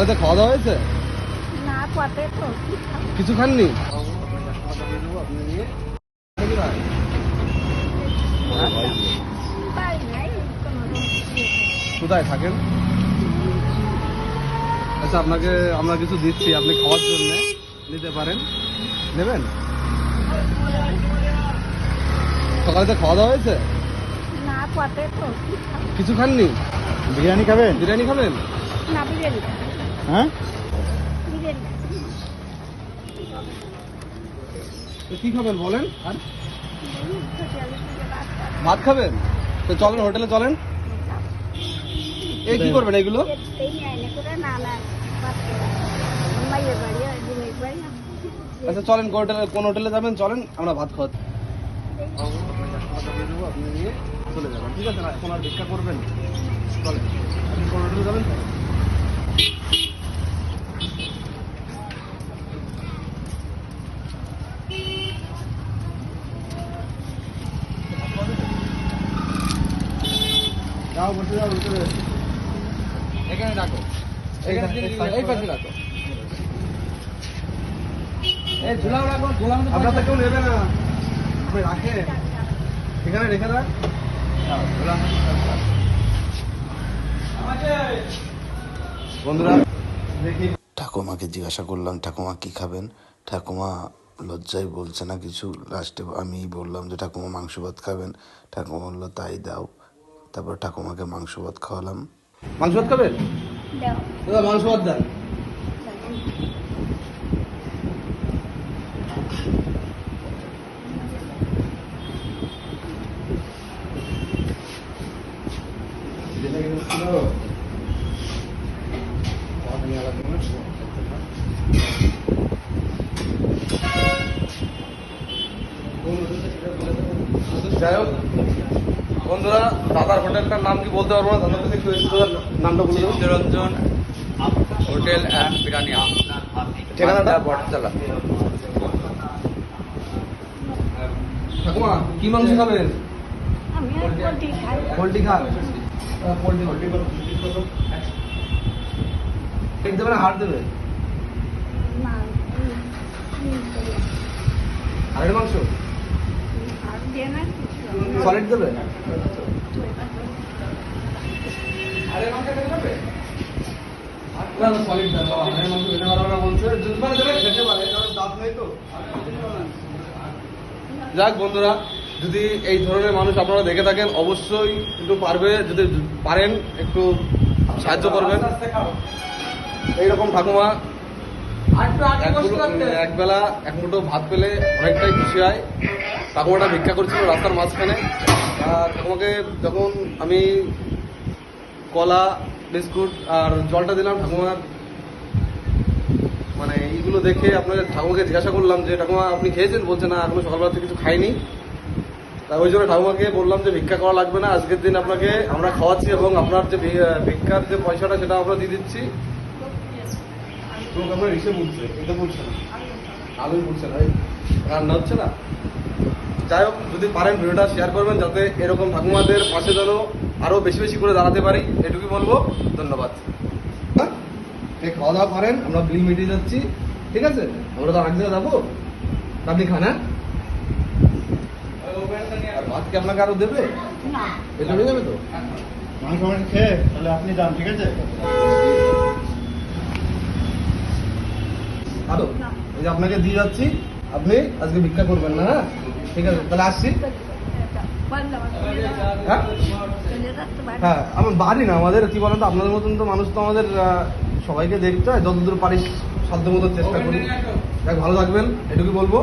সকালে খাওয়া দাওয়া হয়েছে? না পথে তো কিছু খাননি? বাড়ি নাই কোনো কোথায় থাকেন? আচ্ছা, আপনাকে আমরা কিছু দিচ্ছি, আপনি খাওয়ার জন্য নিতে পারেন, নেবেন? সকালে খাওয়া দাওয়া হয়েছে? না পথে তো কিছু খাননি? বিরিয়ানি খাবেন? বিরিয়ানি খাবেন? না বিরিয়ানি হ্যাঁ, বিরিয়ানি তো কি খাবেন বলেন? আর ভাত খাবেন? তো চলেন, হোটেলে চলেন। এই কি করবেন এগুলো? না না মাইয়ের বাড়ি আর দিনের বাড়ি না আচ্ছা চলেন, কোন হোটেলে যাবেন চলেন, আমরা ভাত খাওয়াতে আপনি নিয়ে চলে যাবেন, ঠিক আছে? না এখন আর ভিক্ষা করবেন? চলেন, আপনি কোন হোটেলে যাবেন? যাও, বসে যাও, ভিতরে এখানে রাখো, এই পাশে রাখো। এই ঝুলাও রাখো, আপনার তো কেউ নেবে না, আপনি রাখে এখানে রেখে রাখ। বন্ধুরা দেখি, ঠাকুমাকে জিজ্ঞাসা করলাম ঠাকুমা কি খাবেন। ঠাকুমা লজ্জায় বলছে না কিছু। লাস্টে আমি বললাম যে ঠাকুমা মাংস ভাত খাবেন। ঠাকুমা বললো তাই দাও। তারপর ঠাকুমাকে মাংস ভাত খাওয়ালাম। মাংস ভাত খাবেন? দাও দাদা মাংস ভাত দেন। যাই হোক বন্ধুরা, দাদার হোটেলটার নাম কি বলতে পারবো না, দাদার কাছে একটু এসে দাদার নামটা বলে দেবো। চিত্তরঞ্জন হোটেল অ্যান্ড বিরিয়ানি, ঠিকানাটা? বটতলা। ঠাকুমা কি মাংস খাবেন? আমি আর পোলট্রি খাই পোলট্রি খান? পোলট্রি পেট দেবে না হাড় দেবে? না হাড়ের মাংস আর দিয়ে না সলিড দেবে? সলিড দেবে, হাড়ের মাংস খেতে পারবে না বলছে, যদি মানে দেবে খেতে পারে, কারণ দাঁত নেই তো। যাক বন্ধুরা, যদি এই ধরনের মানুষ আপনারা দেখে থাকেন অবশ্যই একটু যদি পারেন একটু সাহায্য করবেন। এইরকম ঠাকুমা একবেলা এক মুঠো ভাত পেলে অনেকটাই খুশি হয়। ঠাকুমাটা ভিক্ষা করছিল রাস্তার মাঝখানে। ঠাকুমাকে যখন আমি কলা বিস্কুট আর জলটা দিলাম, ঠাকুমার মানে এইগুলো দেখে আপনাদের ঠাকুমাকে জিজ্ঞাসা করলাম যে ঠাকুমা আপনি খেয়েছেন? বলছে না, এখনো সকালবেলা থেকে কিছু খাইনি। তা ওই জন্য ঠাকুমাকে বললাম যে ভিক্ষা করা লাগবে না, আজকের দিন আপনাকে আমরা খাওয়াচ্ছি এবং আপনার যে ভিক্ষার যে পয়সাটা সেটা আমরা দিয়ে দিচ্ছি। আপনার ইসে বলছে, এটা বলছে না, আলুই বলছে না, রান্না হচ্ছে না। যাই হোক, যদি পারেন ভিডিওটা শেয়ার করবেন যাতে এরকম ঠাকুমাদের পাশে যেন আরও বেশি বেশি করে দাঁড়াতে পারি, এটুকুই বলবো। ধন্যবাদ। খাওয়া দাওয়া করেন, আমরা বিল মিটিয়ে যাচ্ছি, ঠিক আছে? আমরা তো আরেক জায়গায় যাবো, আপনি খান। হ্যাঁ, আর ভাত কি আপনাকে আরো দেবে? না এটা হয়ে যাবে তো? মাংস মাংস খেয়ে তাহলে আপনি যান, ঠিক আছে? আরো এই যে আপনাকে দিয়ে যাচ্ছি, আপনি আজকে ভিক্ষা করবেন না। হ্যাঁ ঠিক আছে, তাহলে আসছি। হ্যাঁ হ্যাঁ, আমার বাড়ি না, আমাদের কি বলেন তো, আপনাদের মতন তো মানুষ তো আমাদের সবাইকে দেখতে হয়, যতদূর পারি সাধ্য মতো চেষ্টা করি। দেখ, ভালো থাকবেন, এটুকু বলবো।